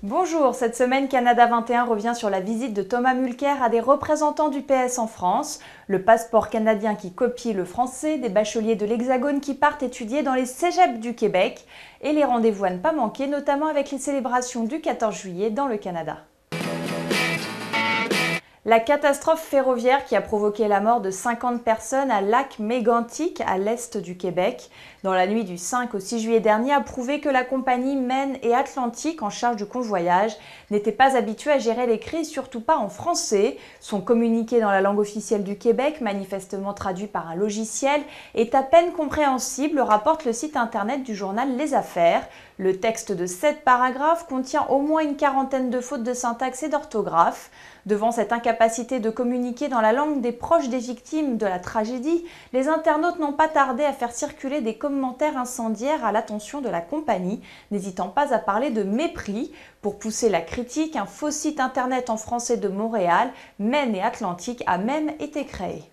Bonjour, cette semaine Canada 21 revient sur la visite de Thomas Mulcair à des représentants du PS en France, le passeport canadien qui copie le français, des bacheliers de l'Hexagone qui partent étudier dans les cégeps du Québec et les rendez-vous à ne pas manquer, notamment avec les célébrations du 14 juillet dans le Canada. La catastrophe ferroviaire qui a provoqué la mort de 50 personnes à Lac-Mégantic, à l'est du Québec, dans la nuit du 5 au 6 juillet dernier, a prouvé que la compagnie Maine et Atlantique, en charge du convoyage, n'était pas habituée à gérer les crises, surtout pas en français. Son communiqué dans la langue officielle du Québec, manifestement traduit par un logiciel, est à peine compréhensible, rapporte le site internet du journal Les Affaires. Le texte de 7 paragraphes contient au moins une quarantaine de fautes de syntaxe et d'orthographe. Devant cette incapacité de communiquer dans la langue des proches des victimes de la tragédie, les internautes n'ont pas tardé à faire circuler des commentaires incendiaires à l'attention de la compagnie, n'hésitant pas à parler de mépris. Pour pousser la critique, un faux site internet en français de Montréal, Maine et Atlantique, a même été créé.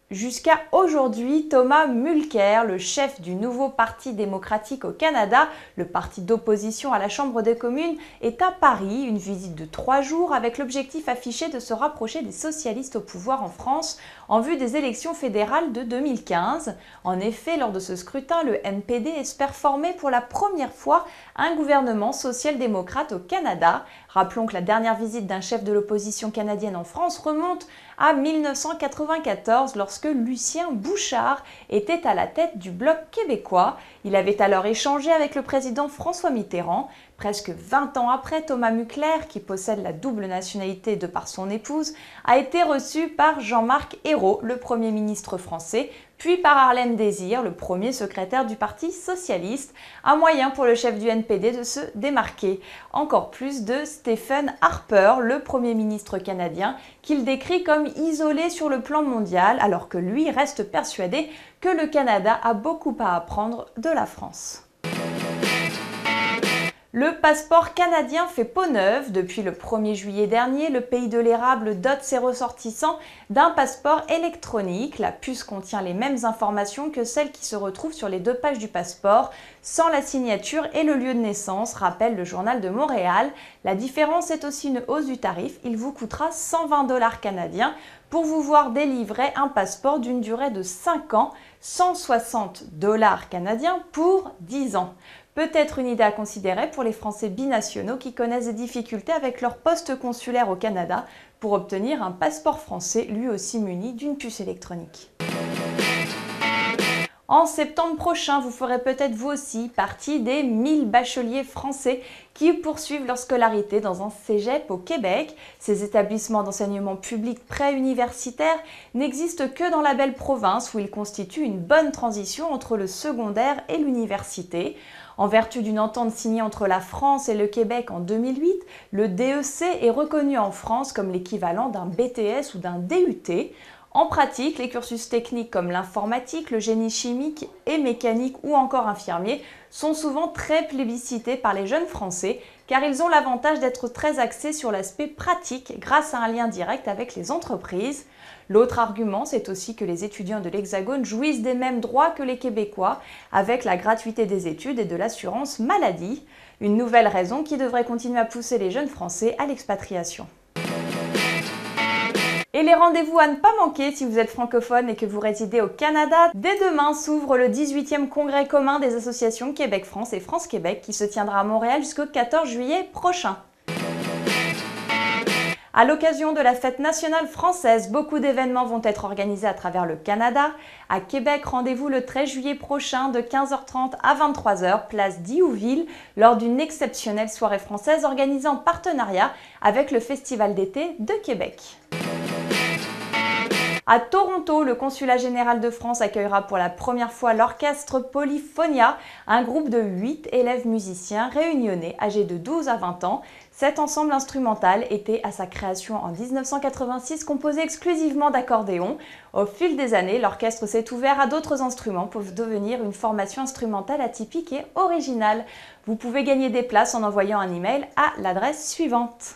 Jusqu'à aujourd'hui, Thomas Mulcair, le chef du nouveau Parti démocratique au Canada, le parti d'opposition à la Chambre des communes, est à Paris, une visite de 3 jours avec l'objectif affiché de se rapprocher des socialistes au pouvoir en France en vue des élections fédérales de 2015. En effet, lors de ce scrutin, le NPD espère former pour la première fois un gouvernement social-démocrate au Canada. Rappelons que la dernière visite d'un chef de l'opposition canadienne en France remonte à 1994 lorsque Lucien Bouchard était à la tête du Bloc québécois. Il avait alors échangé avec le président François Mitterrand. Presque 20 ans après, Thomas Mulcair, qui possède la double nationalité de par son épouse, a été reçu par Jean-Marc Ayrault, le Premier ministre français, puis par Harlem Désir, le premier secrétaire du Parti socialiste, un moyen pour le chef du NPD de se démarquer. Encore plus de Stephen Harper, le Premier ministre canadien, qu'il décrit comme isolé sur le plan mondial, alors que lui reste persuadé que le Canada a beaucoup à apprendre de la France. Le passeport canadien fait peau neuve. Depuis le 1er juillet dernier, le pays de l'érable dote ses ressortissants d'un passeport électronique. La puce contient les mêmes informations que celles qui se retrouvent sur les 2 pages du passeport, sans la signature et le lieu de naissance, rappelle le Journal de Montréal. La différence est aussi une hausse du tarif. Il vous coûtera 120 $ canadiens pour vous voir délivrer un passeport d'une durée de 5 ans, 160 $ canadiens pour 10 ans. Peut-être une idée à considérer pour les Français binationaux qui connaissent des difficultés avec leur poste consulaire au Canada pour obtenir un passeport français lui aussi muni d'une puce électronique. En septembre prochain, vous ferez peut-être vous aussi partie des 1000 bacheliers français qui poursuivent leur scolarité dans un cégep au Québec. Ces établissements d'enseignement public préuniversitaire n'existent que dans la belle province où ils constituent une bonne transition entre le secondaire et l'université. En vertu d'une entente signée entre la France et le Québec en 2008, le DEC est reconnu en France comme l'équivalent d'un BTS ou d'un DUT. En pratique, les cursus techniques comme l'informatique, le génie chimique et mécanique ou encore infirmier sont souvent très plébiscités par les jeunes Français car ils ont l'avantage d'être très axés sur l'aspect pratique grâce à un lien direct avec les entreprises. L'autre argument, c'est aussi que les étudiants de l'Hexagone jouissent des mêmes droits que les Québécois avec la gratuité des études et de l'assurance maladie. Une nouvelle raison qui devrait continuer à pousser les jeunes Français à l'expatriation. Et les rendez-vous à ne pas manquer si vous êtes francophone et que vous résidez au Canada. Dès demain s'ouvre le 18e congrès commun des associations Québec-France et France-Québec qui se tiendra à Montréal jusqu'au 14 juillet prochain. À l'occasion de la fête nationale française, beaucoup d'événements vont être organisés à travers le Canada. À Québec, rendez-vous le 13 juillet prochain de 15h30 à 23h, place d'Youville, lors d'une exceptionnelle soirée française organisée en partenariat avec le Festival d'été de Québec. À Toronto, le Consulat général de France accueillera pour la première fois l'orchestre Polyphonia, un groupe de 8 élèves musiciens réunionnais âgés de 12 à 20 ans. Cet ensemble instrumental était à sa création en 1986 composé exclusivement d'accordéon. Au fil des années, l'orchestre s'est ouvert à d'autres instruments pour devenir une formation instrumentale atypique et originale. Vous pouvez gagner des places en envoyant un email à l'adresse suivante.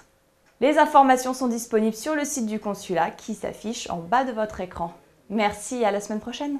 Les informations sont disponibles sur le site du consulat qui s'affiche en bas de votre écran. Merci et à la semaine prochaine.